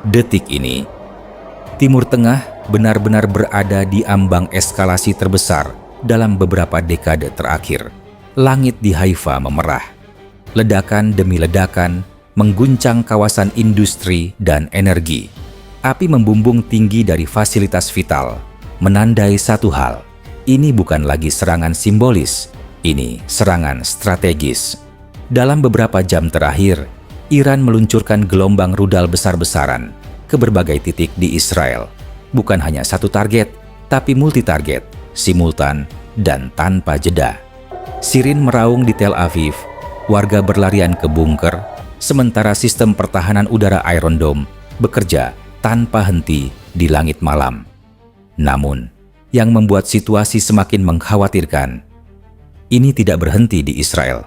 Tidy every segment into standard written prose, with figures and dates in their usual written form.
Detik ini, Timur Tengah benar-benar berada di ambang eskalasi terbesar dalam beberapa dekade terakhir. Langit di Haifa memerah. Ledakan demi ledakan mengguncang kawasan industri dan energi. Api membumbung tinggi dari fasilitas vital, menandai satu hal. Ini bukan lagi serangan simbolis, ini serangan strategis. Dalam beberapa jam terakhir, Iran meluncurkan gelombang rudal besar-besaran ke berbagai titik di Israel. Bukan hanya satu target, tapi multi-target, simultan, dan tanpa jeda. Sirin meraung di Tel Aviv, warga berlarian ke bunker, sementara sistem pertahanan udara Iron Dome bekerja tanpa henti di langit malam. Namun, yang membuat situasi semakin mengkhawatirkan, ini tidak berhenti di Israel.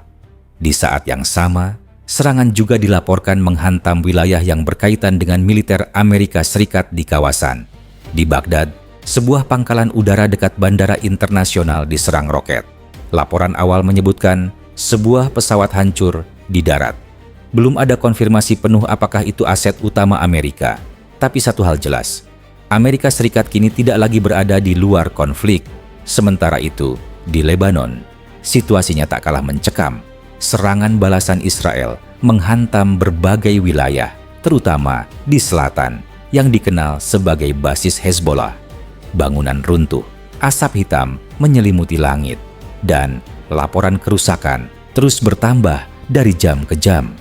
Di saat yang sama, serangan juga dilaporkan menghantam wilayah yang berkaitan dengan militer Amerika Serikat di kawasan. Di Baghdad, sebuah pangkalan udara dekat bandara internasional diserang roket. Laporan awal menyebutkan sebuah pesawat hancur di darat. Belum ada konfirmasi penuh apakah itu aset utama Amerika. Tapi satu hal jelas, Amerika Serikat kini tidak lagi berada di luar konflik. Sementara itu, di Lebanon, situasinya tak kalah mencekam. Serangan balasan Israel menghantam berbagai wilayah, terutama di selatan, yang dikenal sebagai basis Hezbollah. Bangunan runtuh, asap hitam menyelimuti langit, dan laporan kerusakan terus bertambah dari jam ke jam.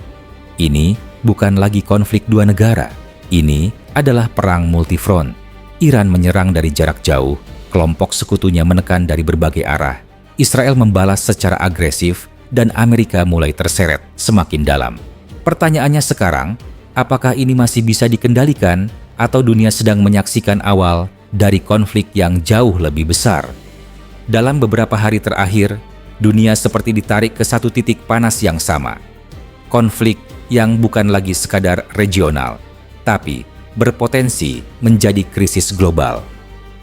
Ini bukan lagi konflik dua negara, ini adalah perang multifront. Iran menyerang dari jarak jauh, kelompok sekutunya menekan dari berbagai arah. Israel membalas secara agresif, dan Amerika mulai terseret semakin dalam. Pertanyaannya sekarang, apakah ini masih bisa dikendalikan atau dunia sedang menyaksikan awal dari konflik yang jauh lebih besar? Dalam beberapa hari terakhir, dunia seperti ditarik ke satu titik panas yang sama. Konflik yang bukan lagi sekadar regional, tapi berpotensi menjadi krisis global.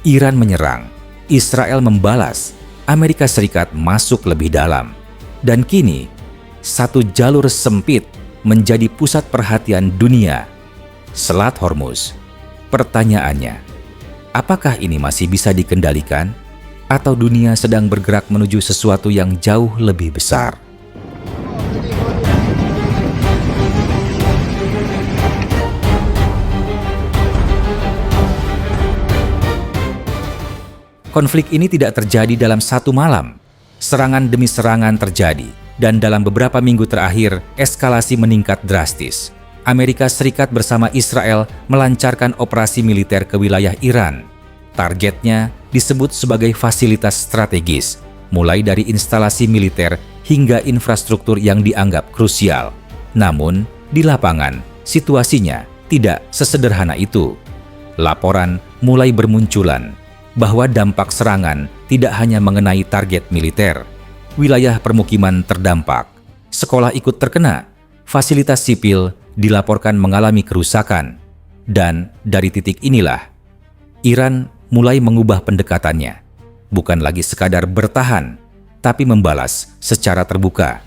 Iran menyerang, Israel membalas, Amerika Serikat masuk lebih dalam. Dan kini, satu jalur sempit menjadi pusat perhatian dunia, Selat Hormuz. Pertanyaannya, apakah ini masih bisa dikendalikan? Atau dunia sedang bergerak menuju sesuatu yang jauh lebih besar? Konflik ini tidak terjadi dalam satu malam. Serangan demi serangan terjadi, dan dalam beberapa minggu terakhir, eskalasi meningkat drastis. Amerika Serikat bersama Israel melancarkan operasi militer ke wilayah Iran. Targetnya disebut sebagai fasilitas strategis, mulai dari instalasi militer hingga infrastruktur yang dianggap krusial. Namun, di lapangan, situasinya tidak sesederhana itu. Laporan mulai bermunculan bahwa dampak serangan tidak hanya mengenai target militer. Wilayah permukiman terdampak, sekolah ikut terkena, fasilitas sipil dilaporkan mengalami kerusakan. Dan dari titik inilah, Iran mulai mengubah pendekatannya. Bukan lagi sekadar bertahan, tapi membalas secara terbuka.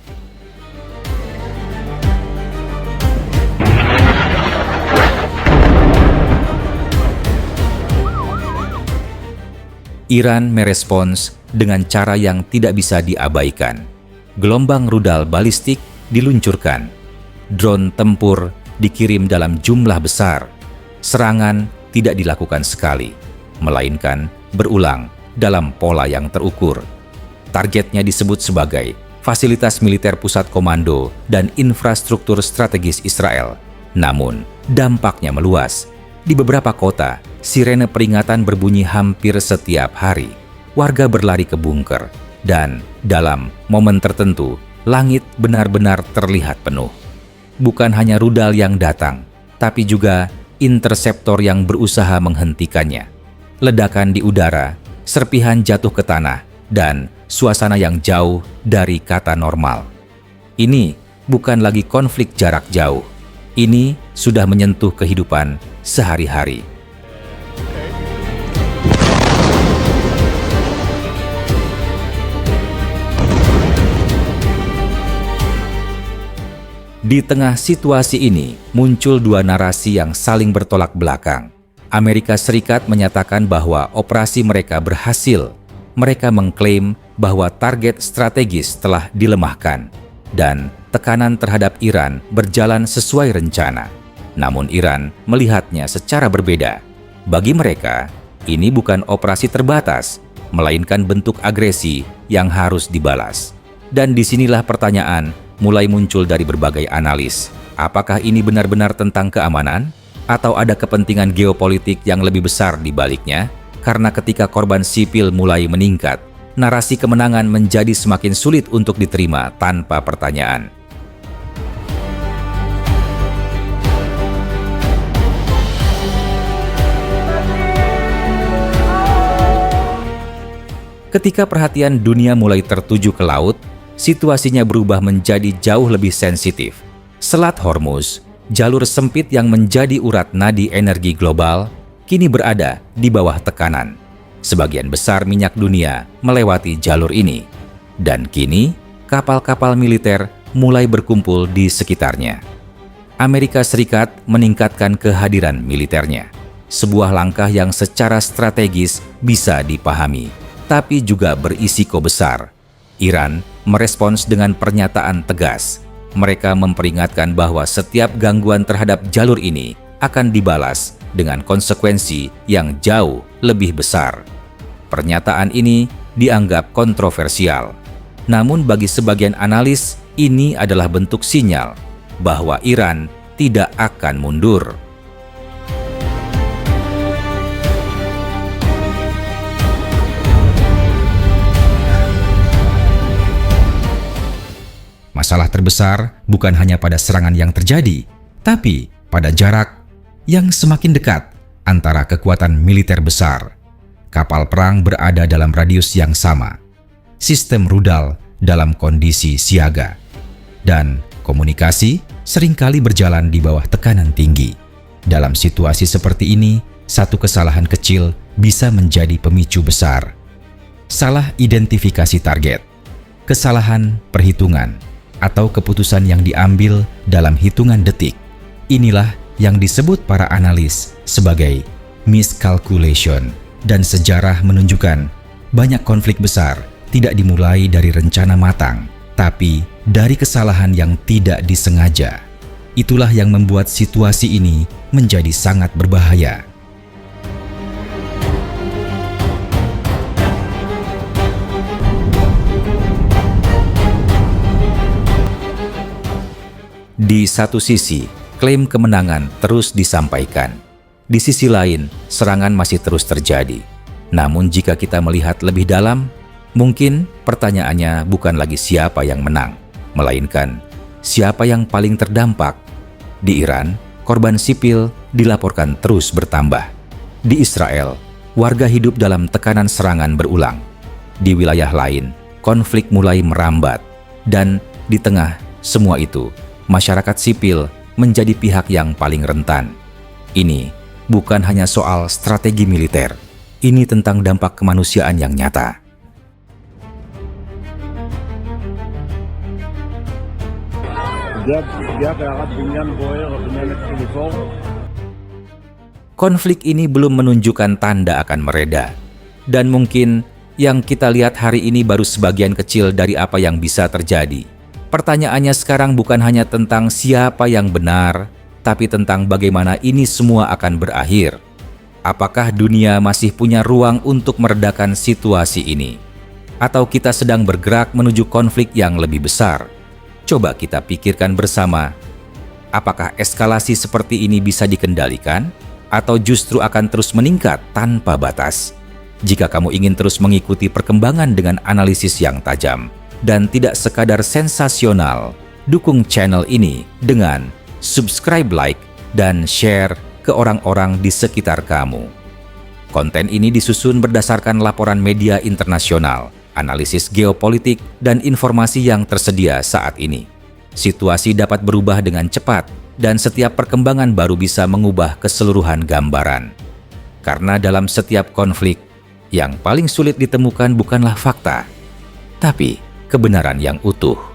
Iran merespons dengan cara yang tidak bisa diabaikan. Gelombang rudal balistik diluncurkan. Drone tempur dikirim dalam jumlah besar. Serangan tidak dilakukan sekali, melainkan berulang dalam pola yang terukur. Targetnya disebut sebagai fasilitas militer pusat komando dan infrastruktur strategis Israel. Namun, dampaknya meluas. Di beberapa kota, sirene peringatan berbunyi hampir setiap hari. Warga berlari ke bunker, dan dalam momen tertentu, langit benar-benar terlihat penuh. Bukan hanya rudal yang datang, tapi juga interseptor yang berusaha menghentikannya. Ledakan di udara, serpihan jatuh ke tanah, dan suasana yang jauh dari kata normal. Ini bukan lagi konflik jarak jauh. Ini sudah menyentuh kehidupan sehari-hari. Di tengah situasi ini, muncul dua narasi yang saling bertolak belakang. Amerika Serikat menyatakan bahwa operasi mereka berhasil. Mereka mengklaim bahwa target strategis telah dilemahkan dan tekanan terhadap Iran berjalan sesuai rencana. Namun Iran melihatnya secara berbeda. Bagi mereka, ini bukan operasi terbatas, melainkan bentuk agresi yang harus dibalas. Dan disinilah pertanyaan mulai muncul dari berbagai analis. Apakah ini benar-benar tentang keamanan? Atau ada kepentingan geopolitik yang lebih besar di baliknya? Karena ketika korban sipil mulai meningkat, narasi kemenangan menjadi semakin sulit untuk diterima tanpa pertanyaan. Ketika perhatian dunia mulai tertuju ke laut, situasinya berubah menjadi jauh lebih sensitif. Selat Hormuz, jalur sempit yang menjadi urat nadi energi global, kini berada di bawah tekanan. Sebagian besar minyak dunia melewati jalur ini. Dan kini, kapal-kapal militer mulai berkumpul di sekitarnya. Amerika Serikat meningkatkan kehadiran militernya. Sebuah langkah yang secara strategis bisa dipahami, tapi juga berisiko besar. Iran merespons dengan pernyataan tegas. Mereka memperingatkan bahwa setiap gangguan terhadap jalur ini akan dibalas dengan konsekuensi yang jauh lebih besar. Pernyataan ini dianggap kontroversial. Namun bagi sebagian analis, ini adalah bentuk sinyal bahwa Iran tidak akan mundur. Masalah terbesar bukan hanya pada serangan yang terjadi, tapi pada jarak yang semakin dekat antara kekuatan militer besar. Kapal perang berada dalam radius yang sama, sistem rudal dalam kondisi siaga, dan komunikasi seringkali berjalan di bawah tekanan tinggi. Dalam situasi seperti ini, satu kesalahan kecil bisa menjadi pemicu besar. Salah identifikasi target, kesalahan perhitungan, atau keputusan yang diambil dalam hitungan detik. Inilah yang disebut para analis sebagai miscalculation, dan sejarah menunjukkan banyak konflik besar tidak dimulai dari rencana matang, tapi dari kesalahan yang tidak disengaja. Itulah yang membuat situasi ini menjadi sangat berbahaya. Di satu sisi, klaim kemenangan terus disampaikan. Di sisi lain, serangan masih terus terjadi. Namun jika kita melihat lebih dalam, mungkin pertanyaannya bukan lagi siapa yang menang, melainkan siapa yang paling terdampak. Di Iran, korban sipil dilaporkan terus bertambah. Di Israel, warga hidup dalam tekanan serangan berulang. Di wilayah lain, konflik mulai merambat. Dan di tengah semua itu, masyarakat sipil menjadi pihak yang paling rentan. Ini bukan hanya soal strategi militer, ini tentang dampak kemanusiaan yang nyata. Konflik ini belum menunjukkan tanda akan mereda, dan mungkin yang kita lihat hari ini baru sebagian kecil dari apa yang bisa terjadi. Pertanyaannya sekarang bukan hanya tentang siapa yang benar, tapi tentang bagaimana ini semua akan berakhir. Apakah dunia masih punya ruang untuk meredakan situasi ini? Atau kita sedang bergerak menuju konflik yang lebih besar? Coba kita pikirkan bersama, apakah eskalasi seperti ini bisa dikendalikan? Atau justru akan terus meningkat tanpa batas? Jika kamu ingin terus mengikuti perkembangan dengan analisis yang tajam, dan tidak sekadar sensasional, dukung channel ini dengan subscribe, like, dan share ke orang-orang di sekitar kamu. Konten ini disusun berdasarkan laporan media internasional, analisis geopolitik, dan informasi yang tersedia saat ini. Situasi dapat berubah dengan cepat dan setiap perkembangan baru bisa mengubah keseluruhan gambaran. Karena dalam setiap konflik, yang paling sulit ditemukan bukanlah fakta, tapi kebenaran yang utuh.